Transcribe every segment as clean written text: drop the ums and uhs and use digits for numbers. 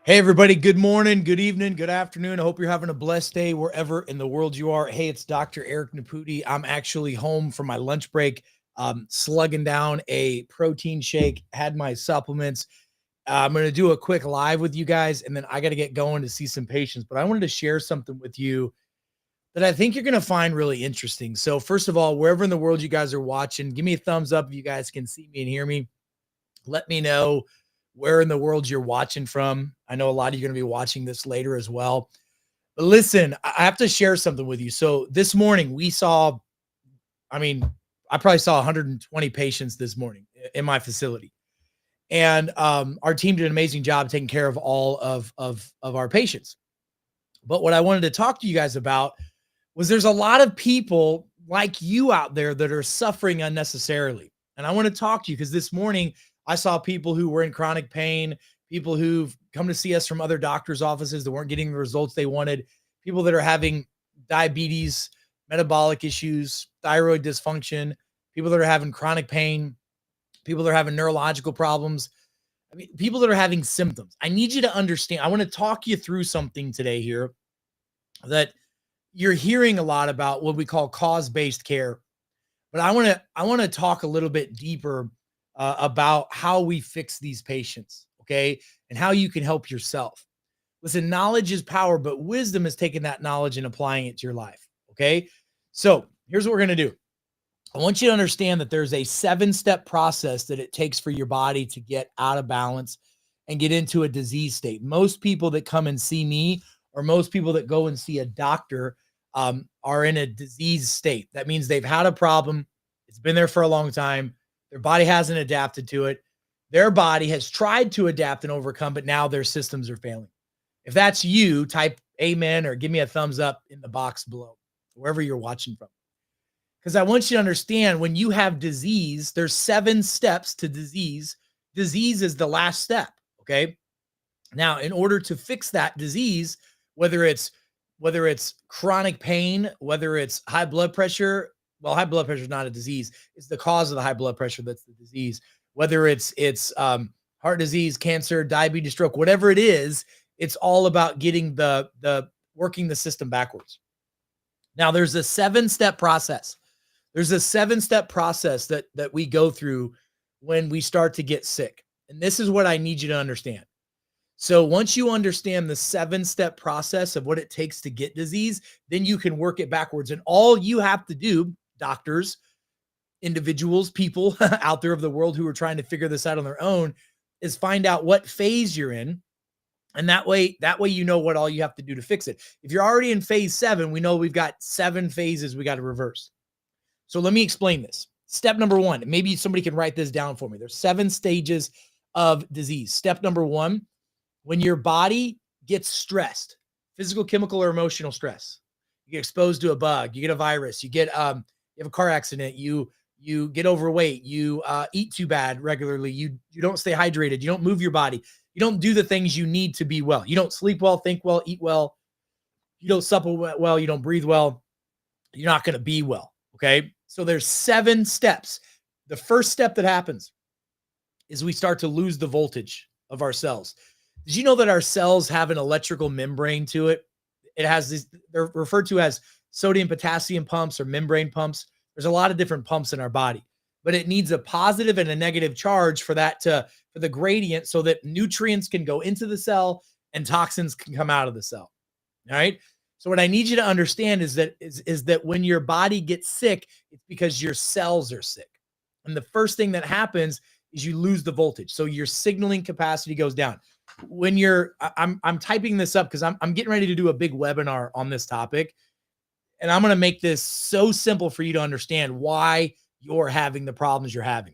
Hey, everybody. Good morning, good evening, good afternoon. I hope you're having a blessed day wherever in the world you are. Hey, it's Dr. Eric Naputi. I'm actually home from my lunch break, slugging down a protein shake, had my supplements. I'm going to do a quick live with you guys, and then I got to get going to see some patients. But I wanted to share something with you that I think you're going to find really interesting. So, first of all, wherever in the world you guys are watching, give me a thumbs up if you guys can see me and hear me. Let me know where in the world you're watching from. I know a lot of you are going to be watching this later as well. But listen, I have to share something with you. So this morning we saw, I mean, I probably saw 120 patients this morning in my facility. And our team did an amazing job taking care of all of our patients. But what I wanted to talk to you guys about was there's a lot of people like you out there that are suffering unnecessarily. And I want to talk to you because this morning I saw people who were in chronic pain, people who've come to see us from other doctors' offices that weren't getting the results they wanted, people that are having diabetes, metabolic issues, thyroid dysfunction, people that are having chronic pain, people that are having neurological problems. I mean, people that are having symptoms. I need you to understand. I want to talk you through something today here that you're hearing a lot about what we call cause-based care, but I want to talk a little bit deeper about how we fix these patients, okay, and how you can help yourself. Listen, knowledge is power, but wisdom is taking that knowledge and applying it to your life, okay? So here's what we're gonna do. I want you to understand that there's a 7-step process that it takes for your body to get out of balance and get into a disease state. Most people that come and see me, or most people that go and see a doctor, are in a disease state. That means they've had a problem. It's been there for a long time. Their body hasn't adapted to it. Their body has tried to adapt and overcome, but now their systems are failing. If that's you, type amen or give me a thumbs up in the box below, wherever you're watching from. Because I want you to understand when you have disease, there's 7 steps to disease. Disease is the last step. Okay. Now, in order to fix that disease, whether it's whether it's chronic pain, whether it's high blood pressure, well, high blood pressure is not a disease. It's the cause of the high blood pressure that's the disease. Whether it's heart disease, cancer, diabetes, stroke, whatever it is, it's all about getting the working the system backwards. Now, there's a 7-step process. There's a 7-step process that we go through when we start to get sick. And this is what I need you to understand. So once you understand the 7-step process of what it takes to get disease, then you can work it backwards. And all you have to do, doctors, individuals, people out there of the world who are trying to figure this out on their own, is find out what phase you're in. And that way you know what all you have to do to fix it. If you're already in phase 7, we know we've got 7 phases we got to reverse. So let me explain this. Step number 1, maybe somebody can write this down for me. There's 7 stages of disease. Step number 1, when your body gets stressed, physical, chemical, or emotional stress, you get exposed to a bug, you get a virus, you have a car accident, you get overweight, you eat too bad regularly, you don't stay hydrated, you don't move your body, you don't do the things you need to be well, you don't sleep well, think well, eat well, you don't supple well, you don't breathe well, you're not going to be well. Okay. So there's 7 steps. The first step that happens is we start to lose the voltage of our cells. Did you know that our cells have an electrical membrane to it? It has these, they're referred to as sodium potassium pumps or membrane pumps. There's a lot of different pumps in our body, but it needs a positive and a negative charge for for the gradient so that nutrients can go into the cell and toxins can come out of the cell. All right. So what I need you to understand is that when your body gets sick, it's because your cells are sick. And the first thing that happens is you lose the voltage. So your signaling capacity goes down. When I'm typing this up because I'm getting ready to do a big webinar on this topic. And I'm going to make this so simple for you to understand why you're having the problems you're having.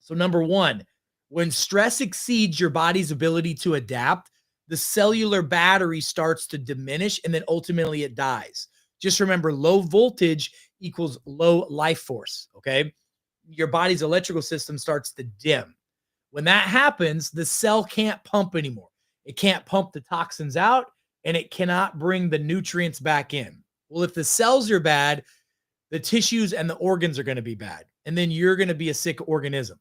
So number 1, when stress exceeds your body's ability to adapt, the cellular battery starts to diminish and then ultimately it dies. Just remember, low voltage equals low life force. Okay. Your body's electrical system starts to dim. When that happens, the cell can't pump anymore. It can't pump the toxins out and it cannot bring the nutrients back in. Well, if the cells are bad, the tissues and the organs are going to be bad. And then you're going to be a sick organism.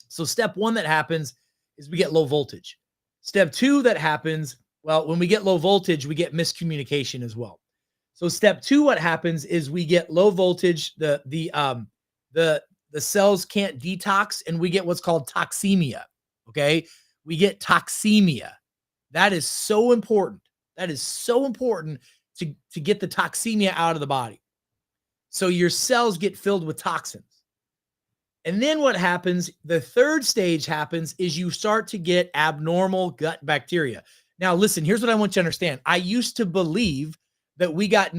So step 1 that happens is we get low voltage. Step two that happens, well, when we get low voltage, we get miscommunication as well. So step two, what happens is we get low voltage, the cells can't detox, and we get what's called toxemia. Okay. We get toxemia. That is so important. That is so important to get the toxemia out of the body. So your cells get filled with toxins. And then what happens, the third stage happens, is you start to get abnormal gut bacteria. Now, listen, here's what I want you to understand. I used to believe that we got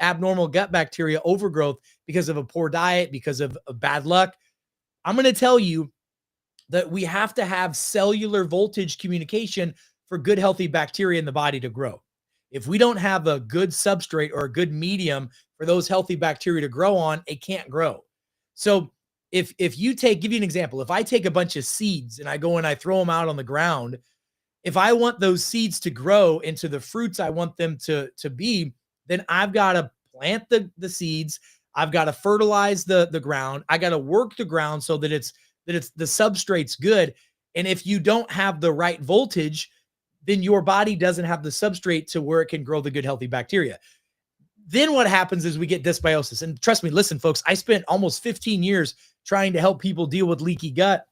abnormal gut bacteria overgrowth because of a poor diet, because of bad luck. I'm going to tell you that we have to have cellular voltage communication for good, healthy bacteria in the body to grow. If we don't have a good substrate or a good medium for those healthy bacteria to grow on, it can't grow. So if you give you an example, if I take a bunch of seeds and I go and I throw them out on the ground, if I want those seeds to grow into the fruits I want them to be, then I've got to plant the seeds. I've got to fertilize the ground. I got to work the ground so that it's the substrate's good. And if you don't have the right voltage, then your body doesn't have the substrate to where it can grow the good, healthy bacteria. Then what happens is we get dysbiosis. And trust me, listen, folks, I spent almost 15 years trying to help people deal with leaky gut.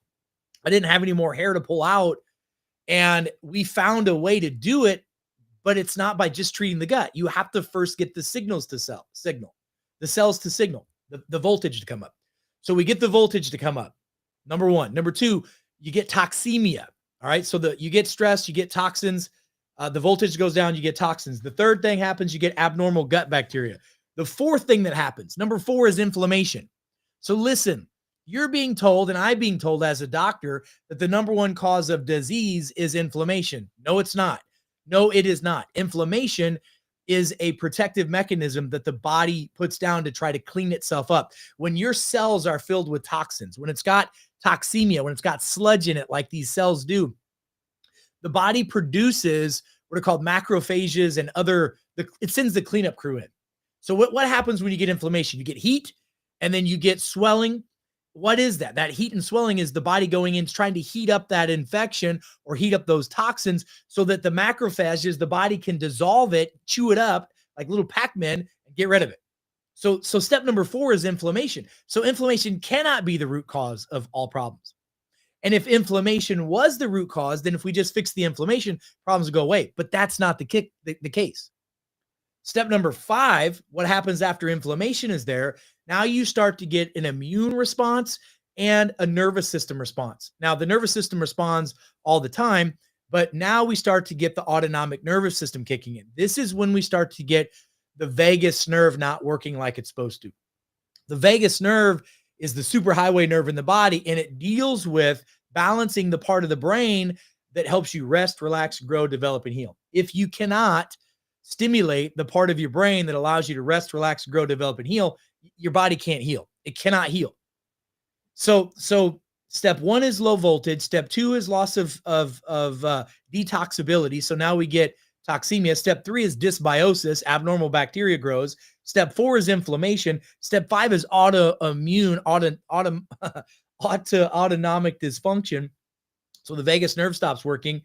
I didn't have any more hair to pull out. And we found a way to do it, but it's not by just treating the gut. You have to first get the signals to signal, the cells to signal, the voltage to come up. So we get the voltage to come up. Number one. Number two, you get toxemia. All right. So you get stress, you get toxins, the voltage goes down, you get toxins. The third thing happens, you get abnormal gut bacteria. The fourth thing that happens, number four, is inflammation. So listen, you're being told, and I'm being told as a doctor, that the number one cause of disease is inflammation. No, it's not. No, it is not. Inflammation is a protective mechanism that the body puts down to try to clean itself up. When your cells are filled with toxins, when it's got toxemia, when it's got sludge in it, like these cells do, the body produces what are called macrophages and it sends the cleanup crew in. So what happens when you get inflammation? You get heat, and then you get swelling. What is that? That heat and swelling is the body going in, trying to heat up that infection or heat up those toxins so that the macrophages, the body can dissolve it, chew it up like little Pac-Man, and get rid of it. So step number four is inflammation. So inflammation cannot be the root cause of all problems. And if inflammation was the root cause, then if we just fix the inflammation, problems go away. But that's not the case. Step number five, what happens after inflammation is there? Now you start to get an immune response and a nervous system response. Now, the nervous system responds all the time, but now we start to get the autonomic nervous system kicking in. This is when we start to get the vagus nerve not working like it's supposed to. The vagus nerve is the superhighway nerve in the body, and it deals with balancing the part of the brain that helps you rest, relax, grow, develop, and heal. If you cannot stimulate the part of your brain that allows you to rest, relax, grow, develop, and heal, your body can't heal. It cannot heal. So step one is low voltage. Step two is loss of detoxability. So now we get toxemia. Step three is dysbiosis. Abnormal bacteria grows. Step four is inflammation. Step five is autonomic dysfunction. So the vagus nerve stops working.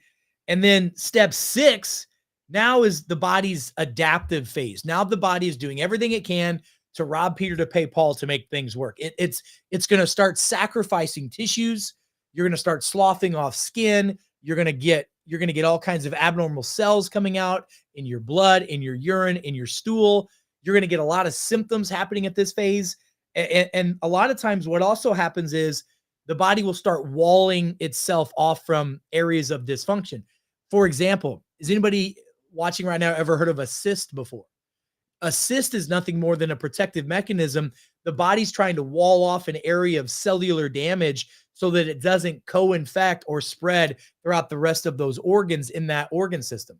And then step six now is the body's adaptive phase. Now the body is doing everything it can to rob Peter to pay Paul to make things work. It's going to start sacrificing tissues. You're going to start sloughing off skin. You're going to get all kinds of abnormal cells coming out in your blood, in your urine, in your stool. You're going to get a lot of symptoms happening at this phase. And a lot of times what also happens is the body will start walling itself off from areas of dysfunction. For example, has anybody watching right now ever heard of a cyst before? A cyst is nothing more than a protective mechanism. The body's trying to wall off an area of cellular damage so that it doesn't co-infect or spread throughout the rest of those organs in that organ system.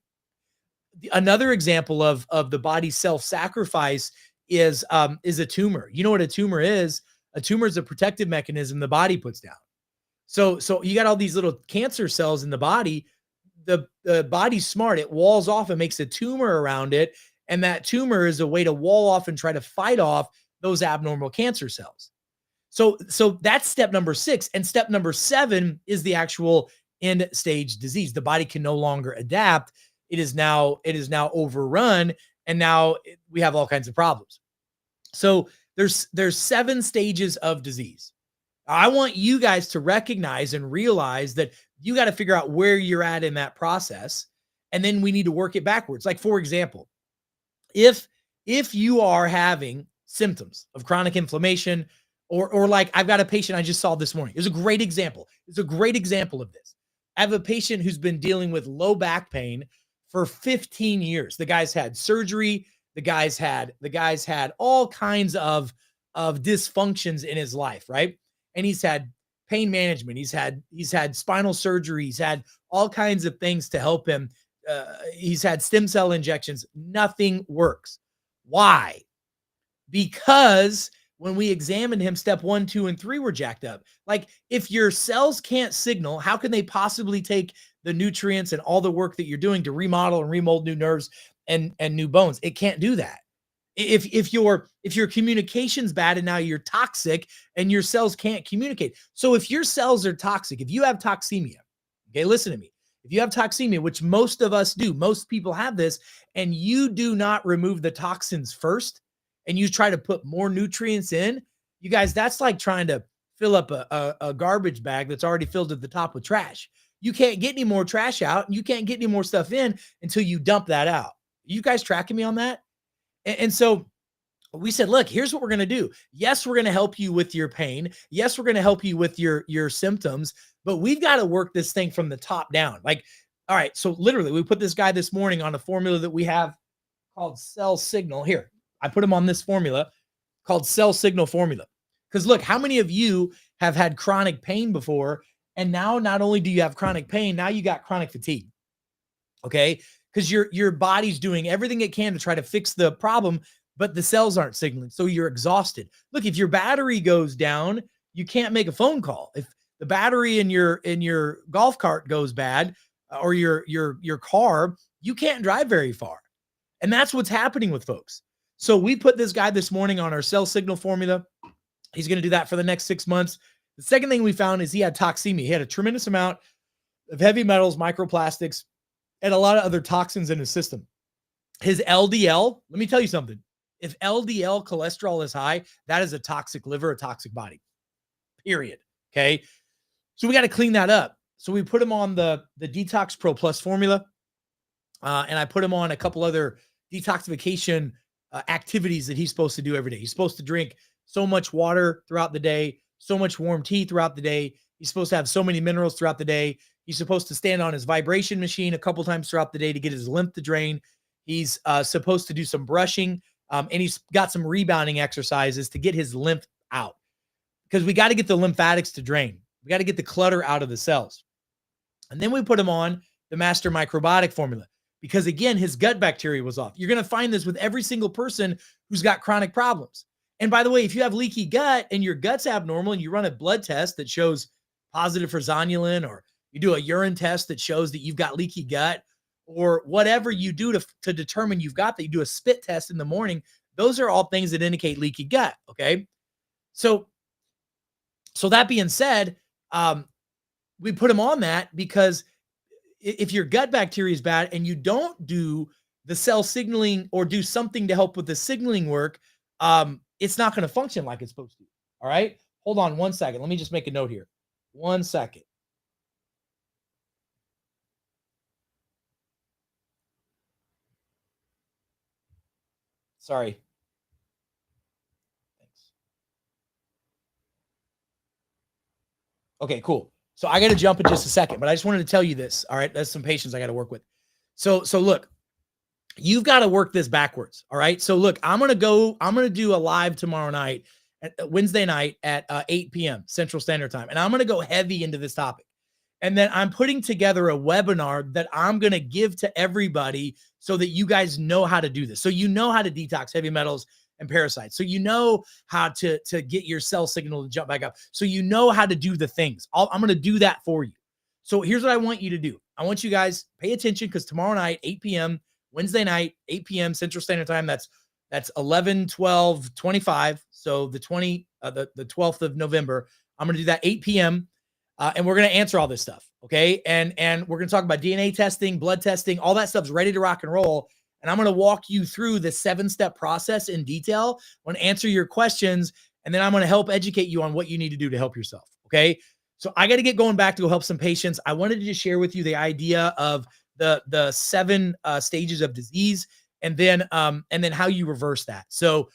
Another example of the body's self-sacrifice is a tumor. You know what a tumor is? A tumor is a protective mechanism the body puts down. So you got all these little cancer cells in the body. The body's smart. It walls off and makes a tumor around it. And that tumor is a way to wall off and try to fight off those abnormal cancer cells. So that's step number six. And step number seven is the actual end stage disease. The body can no longer adapt. It is now overrun, and now we have all kinds of problems. So there's 7 stages of disease. I want you guys to recognize and realize that you got to figure out where you're at in that process, and then we need to work it backwards. Like, for example, if you are having symptoms of chronic inflammation, or like I've got a patient I just saw this morning. It's a great example. It's a great example of this. I have a patient who's been dealing with low back pain for 15 years. The guy's had surgery. The guy's had all kinds of dysfunctions in his life, right? And he's had pain management. He's had spinal surgery. He's had all kinds of things to help him. He's had stem cell injections. Nothing works. Why? Because when we examined him, step 1, 2, and 3 were jacked up. Like, if your cells can't signal, how can they possibly take the nutrients and all the work that you're doing to remodel and remold new nerves and new bones? It can't do that. If your communication's bad and now you're toxic and your cells can't communicate. So if your cells are toxic, if you have toxemia, okay, listen to me. If you have toxemia, which most of us do, most people have this, and you do not remove the toxins first, and you try to put more nutrients in, you guys, that's like trying to fill up a garbage bag that's already filled to the top with trash. You can't get any more trash out, and you can't get any more stuff in until you dump that out. You guys tracking me on that? And so we said, look, here's what we're going to do. Yes, we're going to help you with your pain. Yes, we're going to help you with your symptoms, but we've got to work this thing from the top down. Like, all right, so literally we put this guy this morning on a formula that we have called Cell Signal. Here, I put him on this formula called Cell Signal formula. Because look, how many of you have had chronic pain before? And now not only do you have chronic pain, now you got chronic fatigue. Okay? Because your body's doing everything it can to try to fix the problem, but the cells aren't signaling. So you're exhausted. Look, if your battery goes down, you can't make a phone call. If the battery in your golf cart goes bad, or your car, you can't drive very far. And that's what's happening with folks. So we put this guy this morning on our Cell Signal formula. He's going to do that for the next 6 months. The second thing we found is he had toxemia. He had a tremendous amount of heavy metals, microplastics, and a lot of other toxins in his system. His LDL, let me tell you something. If LDL cholesterol is high, that is a toxic liver, a toxic body, period. Okay. So we got to clean that up. So we put him on the Detox Pro Plus formula. And I put him on a couple other detoxification activities that he's supposed to do every day. He's supposed to drink so much water throughout the day, so much warm tea throughout the day. He's supposed to have so many minerals throughout the day. He's supposed to stand on his vibration machine a couple times throughout the day to get his lymph to drain. He's supposed to do some brushing, and he's got some rebounding exercises to get his lymph out, because we got to get the lymphatics to drain. We got to get the clutter out of the cells. And then we put him on the Master Microbiotic formula, because again, his gut bacteria was off. You're going to find this with every single person who's got chronic problems. And by the way, if you have leaky gut and your gut's abnormal and you run a blood test that shows positive for zonulin, or you do a urine test that shows that you've got leaky gut, or whatever you do to determine you've got that, you do a spit test in the morning. Those are all things that indicate leaky gut. Okay. So that being said, we put him on that because if your gut bacteria is bad and you don't do the cell signaling or do something to help with the signaling work, it's not going to function like it's supposed to. All right. Hold on 1 second. Let me just make a note here. 1 second. Sorry. Thanks. Okay, cool. So I got to jump in just a second, but I just wanted to tell you this. All right. That's some patience I got to work with. So look, you've got to work this backwards. All right. So look, I'm going to do a live tomorrow night, Wednesday night at 8 p.m. Central Standard Time. And I'm going to go heavy into this topic. And then I'm putting together a webinar that I'm going to give to everybody so that you guys know how to do this. So you know how to detox heavy metals and parasites. So you know how to get your cell signal to jump back up. So you know how to do the things. I'm going to do that for you. So here's what I want you to do. I want you guys pay attention, because tomorrow night, 8 p.m., Wednesday night, 8 p.m. Central Standard Time. That's 11/12/25. So the 12th of November. I'm going to do that 8 p.m. And we're going to answer all this stuff. Okay. And we're going to talk about DNA testing, blood testing, all that stuff's ready to rock and roll. And I'm going to walk you through the 7-step process in detail. I'm going to answer your questions, and then I'm going to help educate you on what you need to do to help yourself. Okay. So I got to get going back to go help some patients. I wanted to just share with you the idea of the 7 stages of disease, and then how you reverse that. So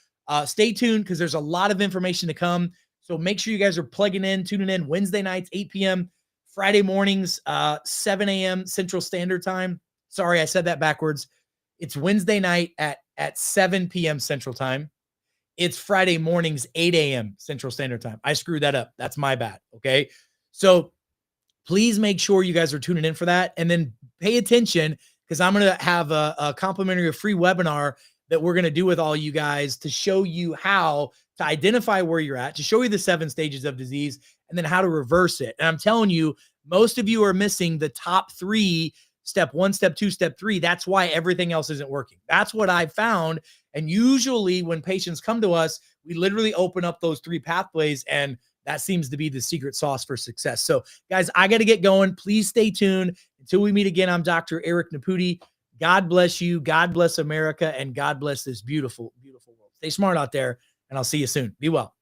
stay tuned, because there's a lot of information to come. So make sure you guys are plugging in, tuning in Wednesday nights, 8 p.m., Friday mornings, 7 a.m. Central Standard Time. Sorry, I said that backwards. It's Wednesday night at 7 p.m. Central Time. It's Friday mornings, 8 a.m. Central Standard Time. I screwed that up. That's my bad. Okay. So please make sure you guys are tuning in for that. And then pay attention, because I'm going to have a complimentary free webinar that we're going to do with all you guys to show you how to identify where you're at, to show you the 7 stages of disease, and then how to reverse it. And I'm telling you, most of you are missing the top 3, step 1, step 2, step 3. That's why everything else isn't working. That's what I've found. And usually when patients come to us, we literally open up those 3 pathways, and that seems to be the secret sauce for success. So guys, I got to get going. Please stay tuned. Until we meet again, I'm Dr. Eric Naputi. God bless you. God bless America. And God bless this beautiful, beautiful world. Stay smart out there, and I'll see you soon. Be well.